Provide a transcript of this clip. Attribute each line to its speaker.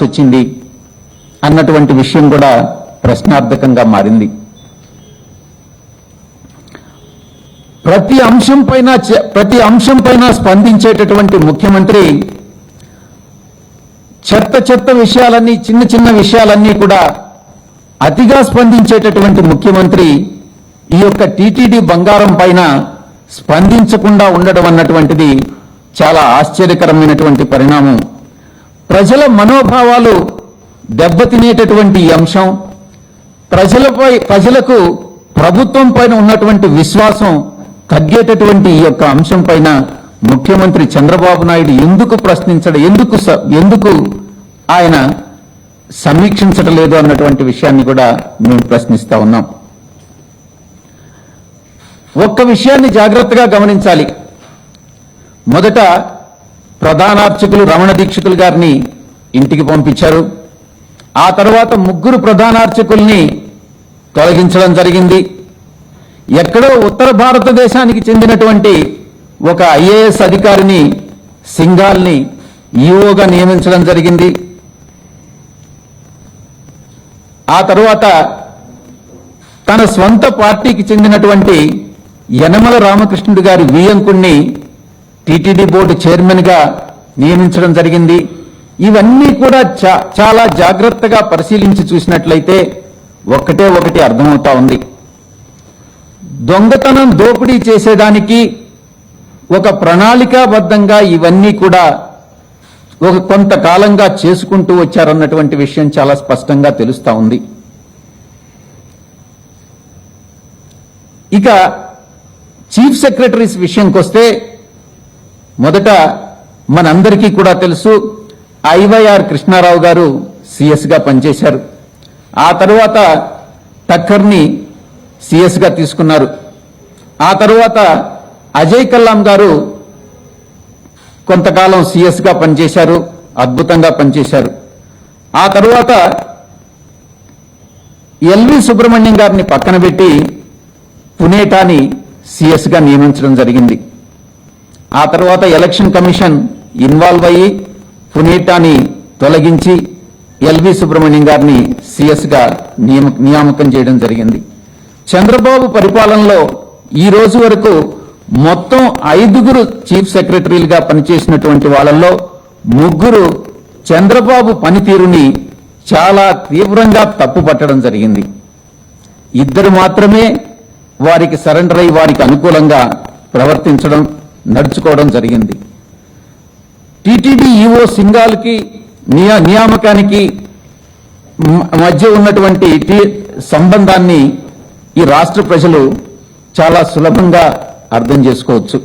Speaker 1: వచ్చింది అన్నటువంటి విషయం కూడా ప్రశ్నార్థకంగా మారింది. ప్రతి అంశంపైన స్పందించేటటువంటి ముఖ్యమంత్రి చెత్త విషయాలన్నీ, చిన్న విషయాలన్నీ కూడా అతిగా స్పందించేటటువంటి ముఖ్యమంత్రి ఈ యొక్క టీటీడీ బంగారం పైన స్పందించకుండా ఉండడం అన్నటువంటిది చాలా ఆశ్చర్యకరమైనటువంటి పరిణామం. ప్రజల మనోభావాలు దెబ్బతినేటటువంటి అంశం, ప్రజలకు ప్రభుత్వం పైన ఉన్నటువంటి విశ్వాసం తగ్గేటటువంటి ఈ యొక్క అంశం పైన ముఖ్యమంత్రి చంద్రబాబు నాయుడు ఎందుకు ప్రశ్నించడం, ఎందుకు ఆయన సమీక్షించడం లేదు అన్నటువంటి విషయాన్ని కూడా మేము ప్రశ్నిస్తా ఉన్నాం. ఒక్క విషయాన్ని జాగ్రత్తగా గమనించాలి. మొదట ప్రధాన అర్చకులు రమణ దీక్షితులు గారిని ఇంటికి పంపించారు. ఆ తర్వాత 3 ప్రధాన అర్చకుల్ని తొలగించడం జరిగింది. ఎక్కడో ఉత్తర భారతదేశానికి చెందినటువంటి ఒక ఐఏఎస్ అధికారిని, సింఘాల్ని ఈఓగా నియమించడం జరిగింది. ఆ తర్వాత తన స్వంత పార్టీకి చెందినటువంటి యనమల రామకృష్ణుడు గారి వియంకుణ్ణి టీటీడీ బోర్డు చైర్మన్ గా నియమించడం జరిగింది. ఇవన్నీ కూడా చాలా జాగ్రత్తగా పరిశీలించి చూసినట్లయితే ఒకటి అర్థమవుతా ఉంది. దొంగతనం, దోపిడీ చేసేదానికి ఒక ప్రణాళికాబద్ధంగా ఇవన్నీ కూడా ఒక కొంతకాలంగా చేసుకుంటూ వచ్చారన్నటువంటి విషయం చాలా స్పష్టంగా తెలుస్తా ఉంది. ఇక చీఫ్ సెక్రటరీస్ విషయంకి వస్తే, మొదట మనందరికీ కూడా తెలుసు ఐవైఆర్ కృష్ణారావు గారు సిఎస్ గా పనిచేశారు. ఆ తర్వాత టక్కర్ని సిఎస్ గా తీసుకున్నారు. ఆ తర్వాత అజయ్ కల్లాం గారు కొంతకాలం సిఎస్ గా పనిచేశారు, అద్భుతంగా పనిచేశారు. ఆ తర్వాత ఎల్వి సుబ్రహ్మణ్యం గారిని పక్కన పెట్టి పునేటాని సిఎస్ గా నియమించడం జరిగింది. ఆ తర్వాత ఎలక్షన్ కమిషన్ ఇన్వాల్వ్ అయ్యి పునేటాని తొలగించి ఎల్వి సుబ్రహ్మణ్యం గారిని సిఎస్ గా నియామకం చేయడం జరిగింది. చంద్రబాబు పరిపాలనలో ఈ రోజు వరకు మొత్తం 5 చీఫ్ సెక్రటరీలుగా పనిచేసినటువంటి వాళ్ళల్లో 3 చంద్రబాబు పనితీరుని చాలా తీవ్రంగా తప్పుపట్టడం జరిగింది. 2 మాత్రమే వారికి సరెండర్ అయి వారికి అనుకూలంగా ప్రవర్తించడం, నడుచుకోవడం జరిగింది. టీటీడీ ఈఓ సింఘాల్కి నియామకానికి మధ్య ఉన్నటువంటి సంబంధాన్ని ఈ రాష్ట్ర ప్రజలు చాలా సులభంగా అర్థం చేసుకోవచ్చు.